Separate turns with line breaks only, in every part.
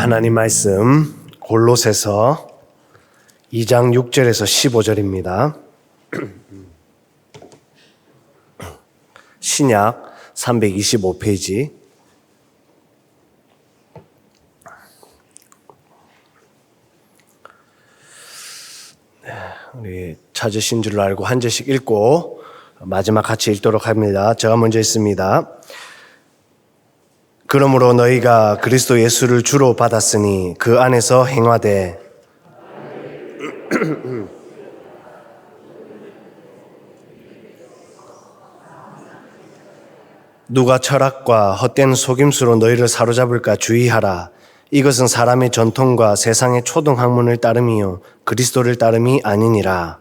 하나님 말씀 골로새서 2장 6절에서 15절입니다. 신약 325페이지. 우리 찾으신 줄로 알고 한 절씩 읽고 마지막 같이 읽도록 합니다. 제가 먼저 읽습니다. 그러므로 너희가 그리스도 예수를 주로 받았으니 그 안에서 행하되 누가 철학과 헛된 속임수로 너희를 사로잡을까 주의하라. 이것은 사람의 전통과 세상의 초등학문을 따름이요 그리스도를 따름이 아니니라.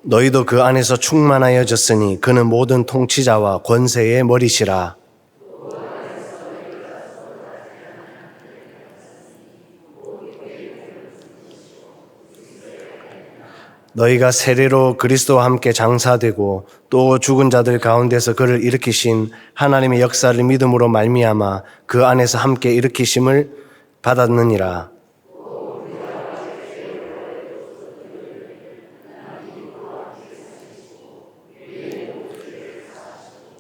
너희도 그 안에서 충만하여졌으니 그는 모든 통치자와 권세의 머리시라. 너희가 세례로 그리스도와 함께 장사되고 또 죽은 자들 가운데서 그를 일으키신 하나님의 역사를 믿음으로 말미암아 그 안에서 함께 일으키심을 받았느니라.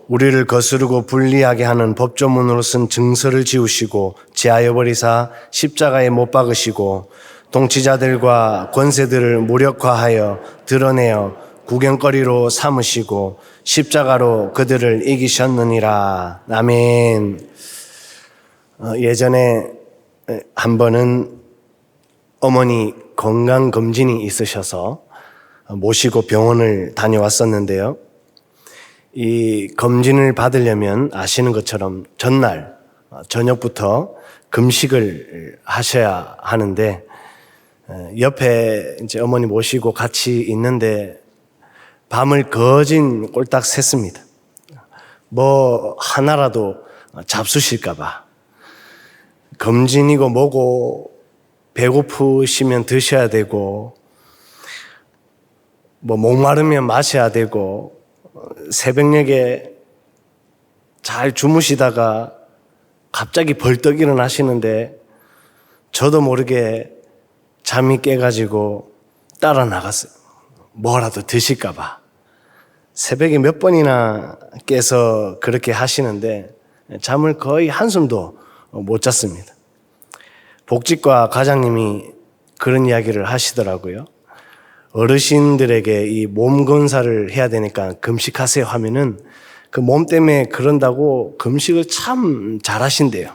우리를 거스르고 불리하게 하는 법조문으로 쓴 증서를 지우시고 제하여 버리사 십자가에 못 박으시고 통치자들과 권세들을 무력화하여 드러내어 구경거리로 삼으시고 십자가로 그들을 이기셨느니라. 아멘. 예전에 한 번은 어머니 건강검진이 있으셔서 모시고 병원을 다녀왔었는데요. 이 검진을 받으려면 아시는 것처럼 전날 저녁부터 금식을 하셔야 하는데 옆에 이제 어머니 모시고 같이 있는데 밤을 거진 꼴딱 샜습니다. 뭐 하나라도 잡수실까 봐. 검진이고 뭐고 배고프시면 드셔야 되고 뭐 목마르면 마셔야 되고 새벽녘에 잘 주무시다가 갑자기 벌떡 일어나시는데 저도 모르게 잠이 깨가지고 따라 나갔어요. 뭐라도 드실까 봐. 새벽에 몇 번이나 깨서 그렇게 하시는데 잠을 거의 한숨도 못 잤습니다. 복지과 과장님이 그런 이야기를 하시더라고요. 어르신들에게 이 몸 건사를 해야 되니까 금식하세요 하면은 그 몸 때문에 그런다고 금식을 참 잘하신대요.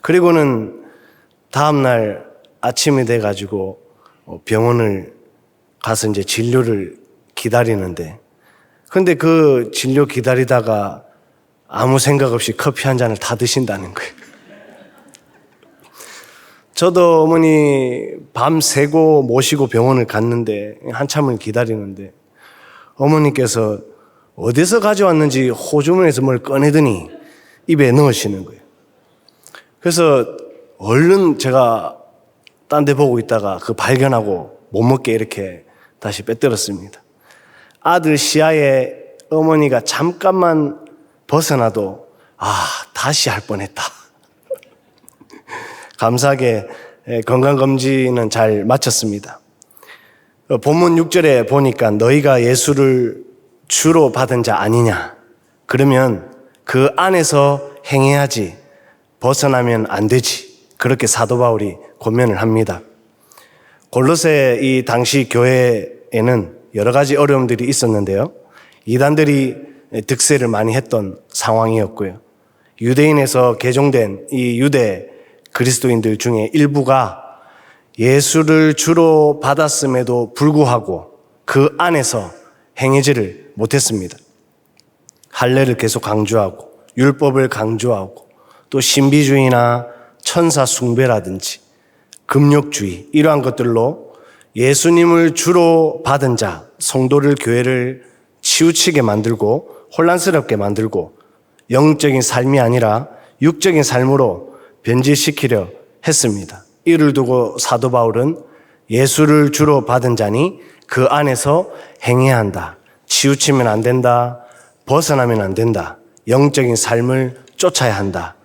그리고는 다음날 아침이 돼가지고 병원을 가서 이제 진료를 기다리는데 근데 그 진료 기다리다가 아무 생각 없이 커피 한 잔을 다 드신다는 거예요. 저도 어머니 밤 새고 모시고 병원을 갔는데 한참을 기다리는데 어머니께서 어디서 가져왔는지 호주머니에서 뭘 꺼내더니 입에 넣으시는 거예요. 그래서 얼른 제가 딴 데 보고 있다가 그 발견하고 못 먹게 이렇게 다시 빼뜨렸습니다. 아들 시야에 어머니가 잠깐만 벗어나도 다시 할 뻔했다. 감사하게 건강검진은 잘 마쳤습니다. 본문 6절에 보니까 너희가 예수를 주로 받은 자 아니냐. 그러면 그 안에서 행해야지 벗어나면 안 되지. 그렇게 사도 바울이 권면을 합니다. 골로새 이 당시 교회에는 여러 가지 어려움들이 있었는데요. 이단들이 득세를 많이 했던 상황이었고요. 유대인에서 개종된 이 유대 그리스도인들 중에 일부가 예수를 주로 받았음에도 불구하고 그 안에서 행하지를 못했습니다. 할례를 계속 강조하고 율법을 강조하고 또 신비주의나 천사 숭배라든지 금욕주의 이러한 것들로 예수님을 주로 받은 자, 성도를 교회를 치우치게 만들고 혼란스럽게 만들고 영적인 삶이 아니라 육적인 삶으로 변질시키려 했습니다. 이를 두고 사도 바울은 예수를 주로 받은 자니 그 안에서 행해야 한다. 치우치면 안 된다. 벗어나면 안 된다. 영적인 삶을 쫓아야 한다.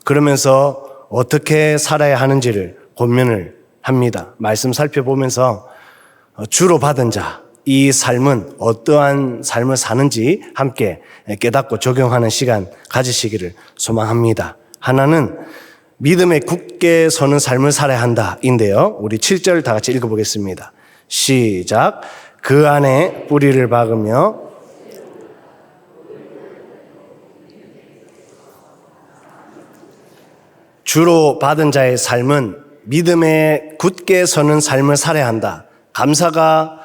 그러면서 어떻게 살아야 하는지를 고민을 합니다. 말씀 살펴보면서 주로 받은 자, 이 삶은 어떠한 삶을 사는지 함께 깨닫고 적용하는 시간 가지시기를 소망합니다. 하나는 믿음에 굳게 서는 삶을 살아야 한다인데요. 우리 7절 다 같이 읽어보겠습니다. 시작. 그 안에 뿌리를 박으며 주로 받은 자의 삶은 믿음에 굳게 서는 삶을 살아야 한다. 감사가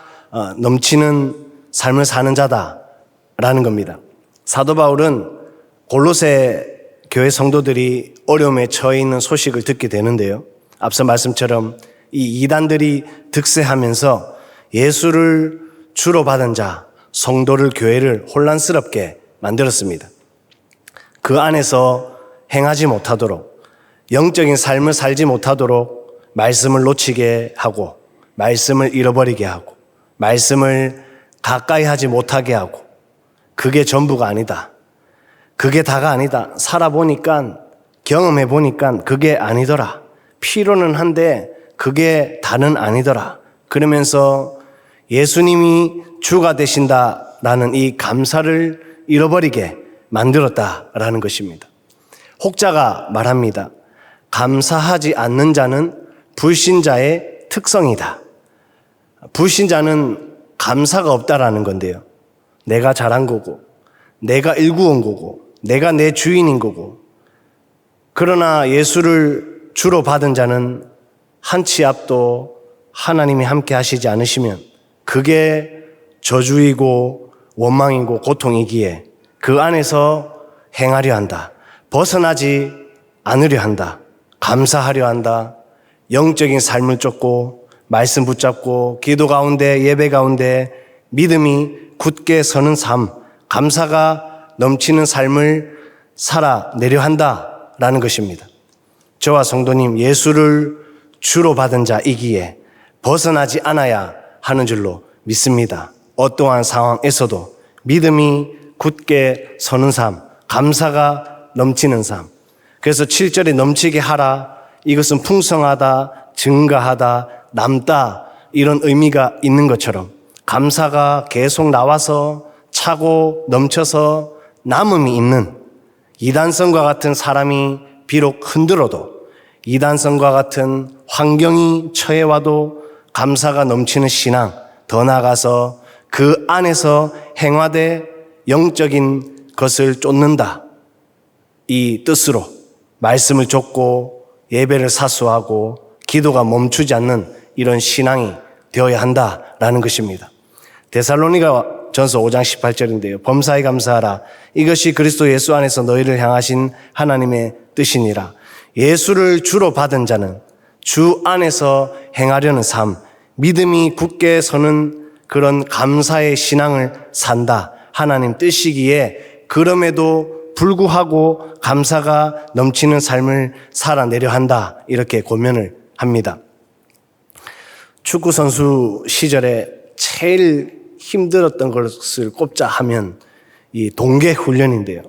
넘치는 삶을 사는 자다라는 겁니다. 사도 바울은 골로새 교회 성도들이 어려움에 처해 있는 소식을 듣게 되는데요. 앞서 말씀처럼 이 이단들이 득세하면서 예수를 주로 받은 자, 성도를, 교회를 혼란스럽게 만들었습니다. 그 안에서 행하지 못하도록, 영적인 삶을 살지 못하도록 말씀을 놓치게 하고, 말씀을 잃어버리게 하고, 말씀을 가까이 하지 못하게 하고, 그게 전부가 아니다. 그게 다가 아니다. 살아보니까, 경험해보니까 그게 아니더라. 필요는 한데 그게 다는 아니더라. 그러면서 예수님이 주가 되신다라는 이 감사를 잃어버리게 만들었다라는 것입니다. 혹자가 말합니다. 감사하지 않는 자는 불신자의 특성이다. 불신자는 감사가 없다라는 건데요. 내가 잘한 거고, 내가 일구온 거고, 내가 내 주인인 거고. 그러나 예수를 주로 받은 자는 한 치 앞도 하나님이 함께 하시지 않으시면 그게 저주이고 원망이고 고통이기에 그 안에서 행하려 한다. 벗어나지 않으려 한다. 감사하려 한다. 영적인 삶을 쫓고 말씀 붙잡고 기도 가운데 예배 가운데 믿음이 굳게 서는 삶, 감사가 넘치는 삶을 살아내려 한다라는 것입니다. 저와 성도님, 예수를 주로 받은 자이기에 벗어나지 않아야 하는 줄로 믿습니다. 어떠한 상황에서도 믿음이 굳게 서는 삶, 감사가 넘치는 삶. 그래서 7절에 넘치게 하라. 이것은 풍성하다, 증가하다, 남다 이런 의미가 있는 것처럼 감사가 계속 나와서 차고 넘쳐서 남음이 있는 이단성과 같은 사람이 비록 흔들어도 이단성과 같은 환경이 처해와도 감사가 넘치는 신앙, 더 나아가서 그 안에서 행화돼 영적인 것을 쫓는다. 이 뜻으로 말씀을 쫓고 예배를 사수하고 기도가 멈추지 않는 이런 신앙이 되어야 한다라는 것입니다. 데살로니가 전서 5장 18절인데요. 범사에 감사하라. 이것이 그리스도 예수 안에서 너희를 향하신 하나님의 뜻이니라. 예수를 주로 받은 자는 주 안에서 행하려는 삶, 믿음이 굳게 서는 그런 감사의 신앙을 산다. 하나님 뜻이기에 그럼에도 불구하고 감사가 넘치는 삶을 살아내려 한다. 이렇게 고면을 합니다. 축구 선수 시절에 제일 힘들었던 것을 꼽자 하면 이 동계 훈련인데요.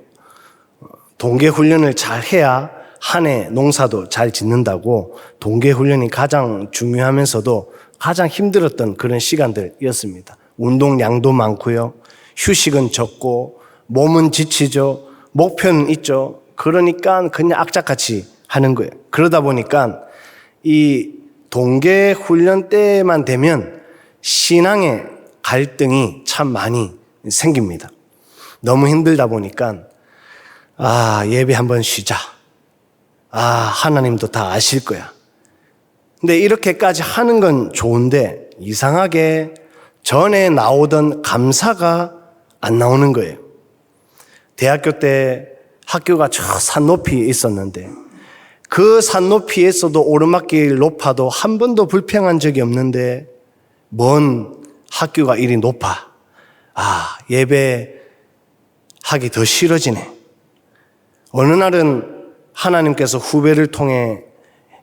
동계 훈련을 잘 해야 한 해 농사도 잘 짓는다고 동계 훈련이 가장 중요하면서도 가장 힘들었던 그런 시간들이었습니다. 운동량도 많고요. 휴식은 적고 몸은 지치죠. 목표는 있죠. 그러니까 그냥 악착같이 하는 거예요. 그러다 보니까 이 동계 훈련 때만 되면 신앙의 갈등이 참 많이 생깁니다. 너무 힘들다 보니까 예배 한번 쉬자. 하나님도 다 아실 거야. 근데 이렇게까지 하는 건 좋은데 이상하게 전에 나오던 감사가 안 나오는 거예요. 대학교 때 학교가 저 산 높이에 있었는데 그 산 높이에서도 오르막길 높아도 한 번도 불평한 적이 없는데 먼 학교가 이리 높아. 예배하기 더 싫어지네. 어느 날은 하나님께서 후배를 통해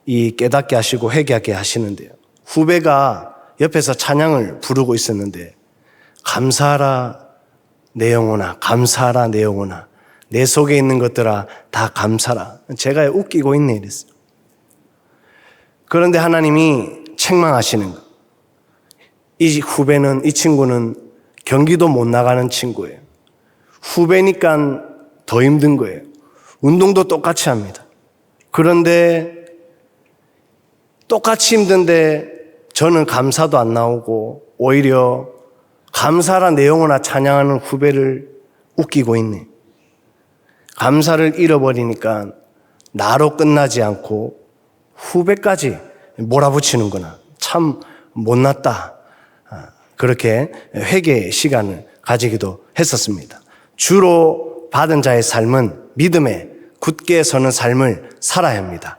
이 깨닫게 하시고 회개하게 하시는데요. 후배가 옆에서 찬양을 부르고 있었는데 감사하라 내 영혼아, 감사하라 내 영혼아. 내 속에 있는 것들아 다 감사라. 제가 웃기고 있네 이랬어요. 그런데 하나님이 책망하시는 거. 이 후배는, 이 친구는 경기도 못 나가는 친구예요. 후배니까 더 힘든 거예요. 운동도 똑같이 합니다. 그런데 똑같이 힘든데 저는 감사도 안 나오고 오히려 감사란 내용이나 찬양하는 후배를 웃기고 있네. 감사를 잃어버리니까 나로 끝나지 않고 후배까지 몰아붙이는구나. 참 못났다. 그렇게 회개의 시간을 가지기도 했었습니다. 주로 받은 자의 삶은 믿음에 굳게 서는 삶을 살아야 합니다.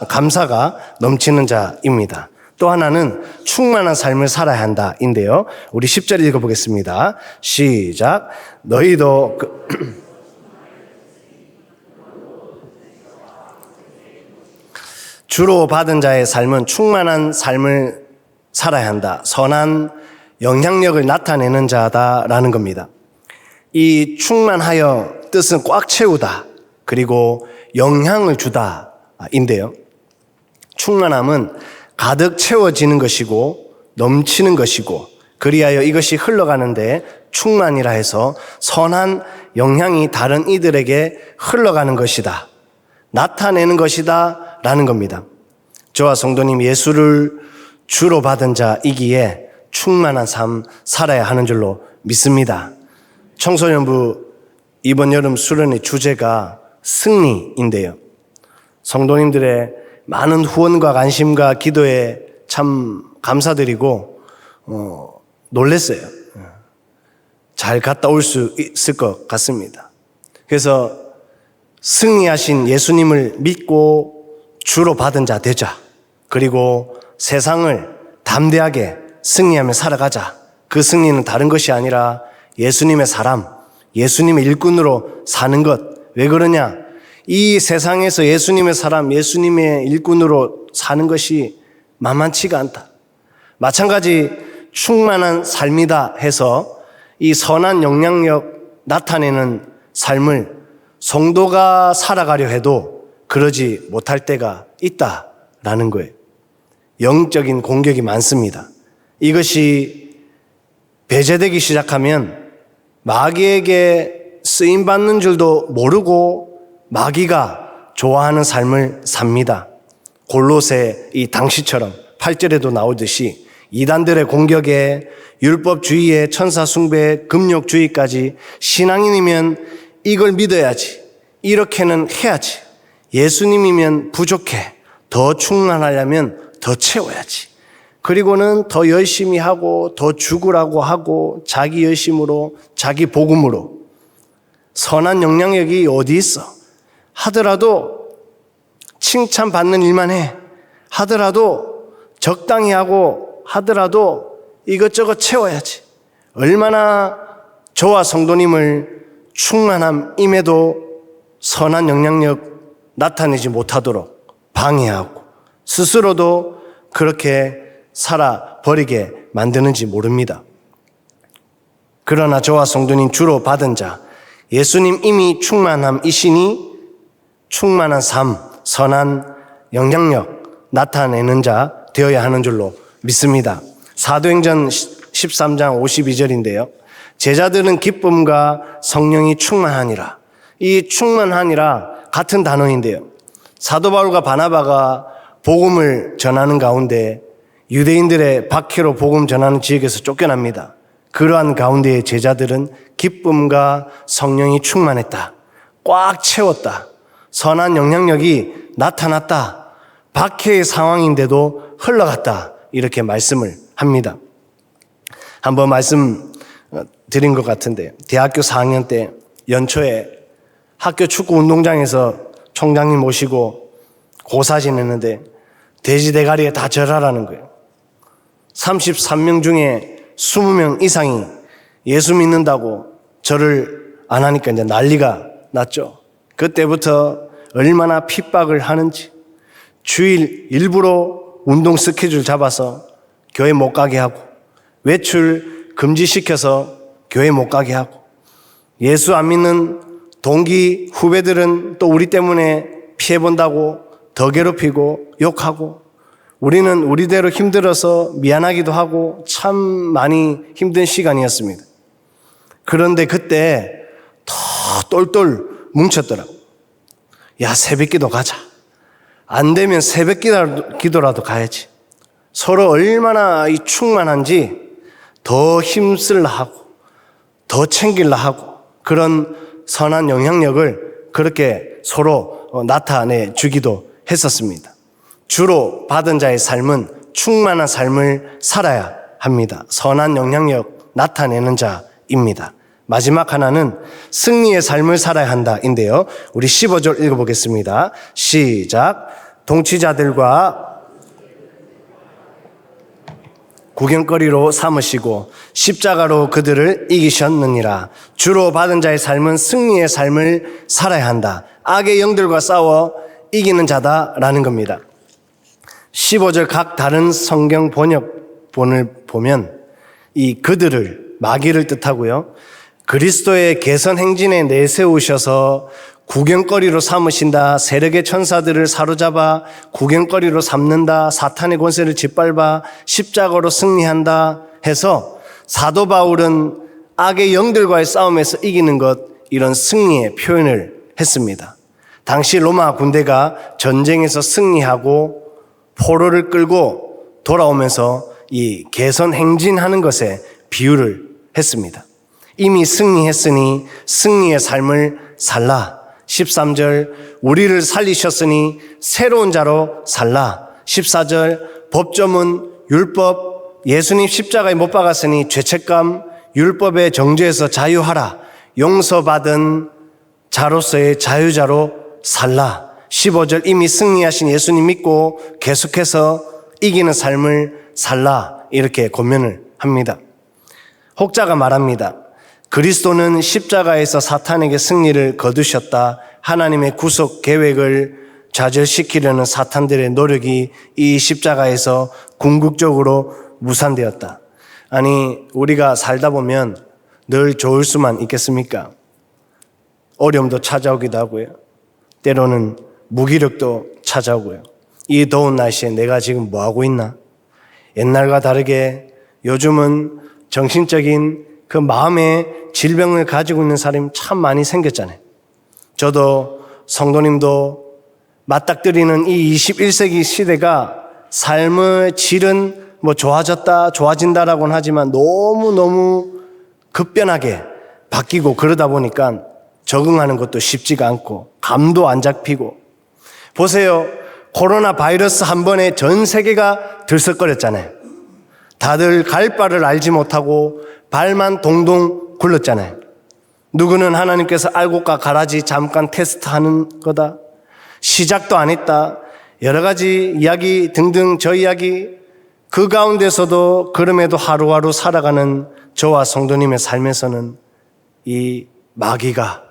감사가 넘치는 자입니다. 또 하나는 충만한 삶을 살아야 한다인데요. 우리 10절 읽어보겠습니다. 시작. 너희도 주로 받은 자의 삶은 충만한 삶을 살아야 한다. 선한 영향력을 나타내는 자다라는 겁니다. 이 충만하여 뜻은 꽉 채우다. 그리고 영향을 주다인데요. 충만함은 가득 채워지는 것이고 넘치는 것이고 그리하여 이것이 흘러가는데 충만이라 해서 선한 영향이 다른 이들에게 흘러가는 것이다. 나타내는 것이다 라는 겁니다. 저와 성도님 예수를 주로 받은 자이기에 충만한 삶 살아야 하는 줄로 믿습니다. 청소년부 이번 여름 수련의 주제가 승리인데요. 성도님들의 많은 후원과 관심과 기도에 참 감사드리고 놀랐어요. 잘 갔다 올 수 있을 것 같습니다. 그래서 승리하신 예수님을 믿고 주로 받은 자 되자. 그리고 세상을 담대하게 승리하며 살아가자. 그 승리는 다른 것이 아니라 예수님의 사람, 예수님의 일꾼으로 사는 것. 왜 그러냐? 이 세상에서 예수님의 사람, 예수님의 일꾼으로 사는 것이 만만치가 않다. 마찬가지 충만한 삶이다 해서 이 선한 영향력 나타내는 삶을 성도가 살아가려 해도 그러지 못할 때가 있다라는 거예요. 영적인 공격이 많습니다. 이것이 배제되기 시작하면 마귀에게 쓰임받는 줄도 모르고 마귀가 좋아하는 삶을 삽니다. 골로새 이 당시처럼 8절에도 나오듯이 이단들의 공격에 율법주의에 천사숭배에 금욕주의까지 신앙인이면 이걸 믿어야지. 이렇게는 해야지. 예수님이면 부족해. 더 충만하려면 더 채워야지. 그리고는 더 열심히 하고 더 죽으라고 하고 자기 열심으로 자기 복음으로 선한 영향력이 어디 있어? 하더라도 칭찬받는 일만 해. 하더라도 적당히 하고 하더라도 이것저것 채워야지. 얼마나 저와 성도님을 충만함임에도 선한 영향력 나타내지 못하도록 방해하고 스스로도 그렇게 살아버리게 만드는지 모릅니다. 그러나 저와 성도님 주로 받은 자, 예수님 이미 충만함이시니 충만한 삶, 선한 영향력 나타내는 자 되어야 하는 줄로 믿습니다. 사도행전 13장 52절인데요. 제자들은 기쁨과 성령이 충만하니라. 이 충만하니라 같은 단어인데요. 사도 바울과 바나바가 복음을 전하는 가운데 유대인들의 박해로 복음 전하는 지역에서 쫓겨납니다. 그러한 가운데의 제자들은 기쁨과 성령이 충만했다. 꽉 채웠다. 선한 영향력이 나타났다. 박해의 상황인데도 흘러갔다. 이렇게 말씀을 합니다. 한번 말씀 드린 것 같은데 대학교 4학년 때 연초에 학교 축구 운동장에서 총장님 모시고 고사 지냈는데 돼지 대가리에 다 절하라는 거예요. 33명 중에 20명 이상이 예수 믿는다고 절을 안 하니까 이제 난리가 났죠. 그때부터 얼마나 핍박을 하는지 주일 일부러 운동 스케줄 잡아서 교회 못 가게 하고 외출 금지시켜서 교회 못 가게 하고 예수 안 믿는 동기 후배들은 또 우리 때문에 피해본다고 더 괴롭히고 욕하고, 우리는 우리대로 힘들어서 미안하기도 하고 참 많이 힘든 시간이었습니다. 그런데 그때 더 똘똘 뭉쳤더라고. 야, 새벽기도 가자. 안 되면 새벽기도라도 가야지. 서로 얼마나 이 충만한지 더 힘쓸라 하고 더 챙길라 하고, 그런 선한 영향력을 그렇게 서로 나타내 주기도 했었습니다. 주로 받은 자의 삶은 충만한 삶을 살아야 합니다. 선한 영향력 나타내는 자입니다. 마지막 하나는 승리의 삶을 살아야 한다인데요. 우리 15절 읽어보겠습니다. 시작. 동치자들과 구경거리로 삼으시고 십자가로 그들을 이기셨느니라. 주로 받은 자의 삶은 승리의 삶을 살아야 한다. 악의 영들과 싸워 이기는 자다라는 겁니다. 15절 각 다른 성경 번역본을 보면 이 그들을, 마귀를 뜻하고요, 그리스도의 개선 행진에 내세우셔서 구경거리로 삼으신다, 세력의 천사들을 사로잡아 구경거리로 삼는다, 사탄의 권세를 짓밟아 십자가로 승리한다 해서 사도 바울은 악의 영들과의 싸움에서 이기는 것, 이런 승리의 표현을 했습니다. 당시 로마 군대가 전쟁에서 승리하고 포로를 끌고 돌아오면서 이 개선 행진하는 것에 비유를 했습니다. 이미 승리했으니 승리의 삶을 살라. 13절 우리를 살리셨으니 새로운 자로 살라. 14절 법조문 율법 예수님 십자가에 못 박았으니 죄책감 율법의 정죄에서 자유하라. 용서받은 자로서의 자유자로 살라. 15절 이미 승리하신 예수님 믿고 계속해서 이기는 삶을 살라. 이렇게 권면을 합니다. 혹자가 말합니다. 그리스도는 십자가에서 사탄에게 승리를 거두셨다. 하나님의 구속 계획을 좌절시키려는 사탄들의 노력이 이 십자가에서 궁극적으로 무산되었다. 아니, 우리가 살다 보면 늘 좋을 수만 있겠습니까? 어려움도 찾아오기도 하고요. 때로는 무기력도 찾아오고요. 이 더운 날씨에 내가 지금 뭐 하고 있나? 옛날과 다르게 요즘은 정신적인 그 마음의 질병을 가지고 있는 사람이 참 많이 생겼잖아요. 저도 성도님도 맞닥뜨리는 이 21세기 시대가 삶의 질은 뭐 좋아졌다, 좋아진다라고는 하지만 너무너무 급변하게 바뀌고 그러다 보니까 적응하는 것도 쉽지가 않고 감도 안 잡히고. 보세요. 코로나 바이러스 한 번에 전 세계가 들썩거렸잖아요. 다들 갈 바를 알지 못하고 발만 동동 굴렀잖아요. 누구는 하나님께서 알곡과 가라지 잠깐 테스트하는 거다. 시작도 안 했다. 여러 가지 이야기 등등 저 이야기, 그 가운데서도 그럼에도 하루하루 살아가는 저와 성도님의 삶에서는 이 마귀가,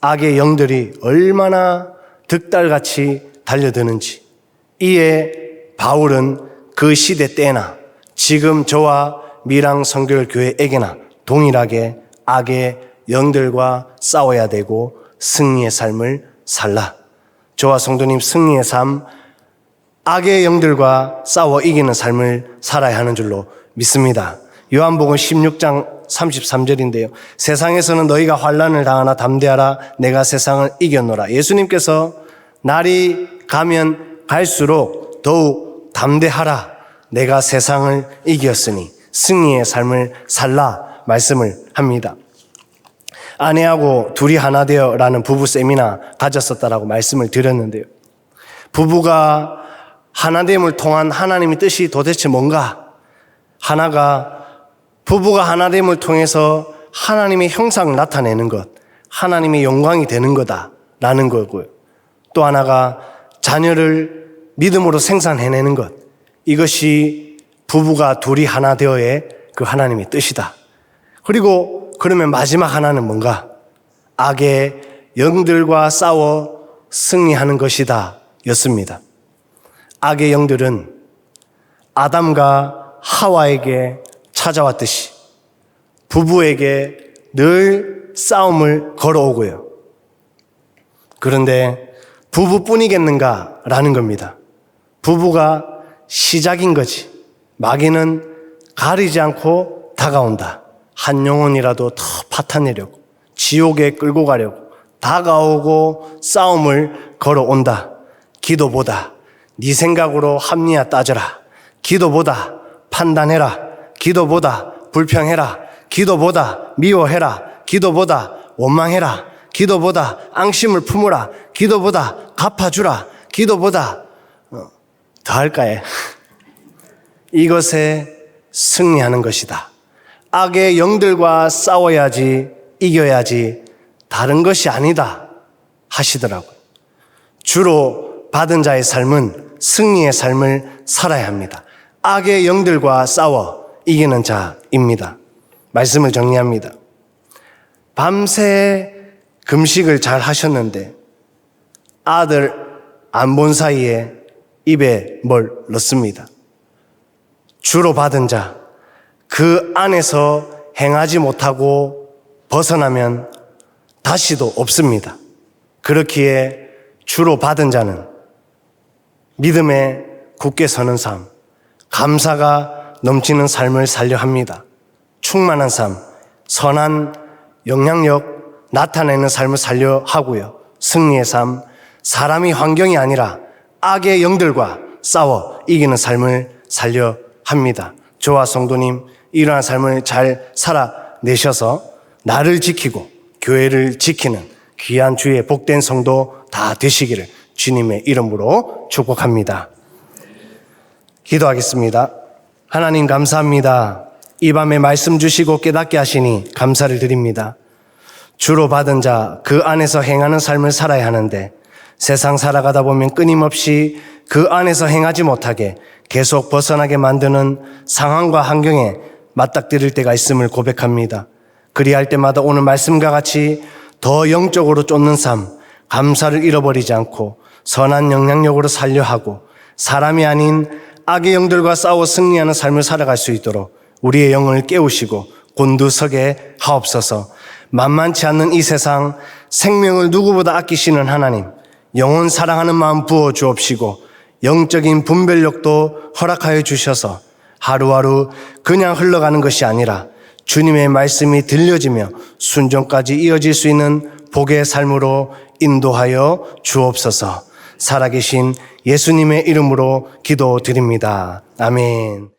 악의 영들이 얼마나 득달같이 달려드는지, 이에 바울은 그 시대 때나 지금 저와 미랑 성결 교회에게나 동일하게 악의 영들과 싸워야 되고 승리의 삶을 살라. 저와 성도님 승리의 삶, 악의 영들과 싸워 이기는 삶을 살아야 하는 줄로 믿습니다. 요한복음 16장 33절인데요. 세상에서는 너희가 환난을 당하나 담대하라. 내가 세상을 이겼노라. 예수님께서 날이 가면 갈수록 더욱 담대하라. 내가 세상을 이겼으니 승리의 삶을 살라 말씀을 합니다. 아내하고 둘이 하나 되어라는 부부 세미나 가졌었다라고 말씀을 드렸는데요. 부부가 하나됨을 통한 하나님의 뜻이 도대체 뭔가? 부부가 하나됨을 통해서 하나님의 형상을 나타내는 것, 하나님의 영광이 되는 거다라는 거고요. 또 하나가 자녀를 믿음으로 생산해내는 것, 이것이 부부가 둘이 하나 되어의 그 하나님의 뜻이다. 그리고 그러면 마지막 하나는 뭔가? 악의 영들과 싸워 승리하는 것이다 였습니다. 악의 영들은 아담과 하와에게 찾아왔듯이 부부에게 늘 싸움을 걸어오고요. 그런데 부부뿐이겠는가라는 겁니다. 부부가 시작인 거지. 마귀는 가리지 않고 다가온다. 한 영혼이라도 더 파탄내려고, 지옥에 끌고 가려고 다가오고 싸움을 걸어온다. 기도보다 네 생각으로 합리화 따져라. 기도보다 판단해라. 기도보다 불평해라. 기도보다 미워해라. 기도보다 원망해라. 기도보다 앙심을 품으라. 기도보다 갚아주라. 기도보다 더 할까요? 이것에 승리하는 것이다. 악의 영들과 싸워야지, 이겨야지, 다른 것이 아니다 하시더라고요. 주로 받은 자의 삶은 승리의 삶을 살아야 합니다. 악의 영들과 싸워 이기는 자입니다. 말씀을 정리합니다. 밤새 금식을 잘 하셨는데 아들 안 본 사이에 입에 뭘 넣습니다. 주로 받은 자, 그 안에서 행하지 못하고 벗어나면 다시도 없습니다. 그렇기에 주로 받은 자는 믿음에 굳게 서는 삶, 감사가 넘치는 삶을 살려 합니다. 충만한 삶, 선한 영향력 나타내는 삶을 살려 하고요. 승리의 삶, 사람이 환경이 아니라 악의 영들과 싸워 이기는 삶을 살려 합니다. 저와 성도님, 이러한 삶을 잘 살아내셔서 나를 지키고 교회를 지키는 귀한 주의 복된 성도 다 되시기를 주님의 이름으로 축복합니다. 기도하겠습니다. 하나님 감사합니다. 이 밤에 말씀 주시고 깨닫게 하시니 감사를 드립니다. 주로 받은 자, 그 안에서 행하는 삶을 살아야 하는데 세상 살아가다 보면 끊임없이 그 안에서 행하지 못하게 계속 벗어나게 만드는 상황과 환경에 맞닥뜨릴 때가 있음을 고백합니다. 그리할 때마다 오늘 말씀과 같이 더 영적으로 쫓는 삶, 감사를 잃어버리지 않고 선한 영향력으로 살려 하고 사람이 아닌 악의 영들과 싸워 승리하는 삶을 살아갈 수 있도록 우리의 영을 깨우시고 곤두서게 하옵소서. 만만치 않는 이 세상, 생명을 누구보다 아끼시는 하나님, 영혼 사랑하는 마음 부어 주옵시고 영적인 분별력도 허락하여 주셔서 하루하루 그냥 흘러가는 것이 아니라 주님의 말씀이 들려지며 순종까지 이어질 수 있는 복의 삶으로 인도하여 주옵소서. 살아계신 예수님의 이름으로 기도드립니다. 아멘.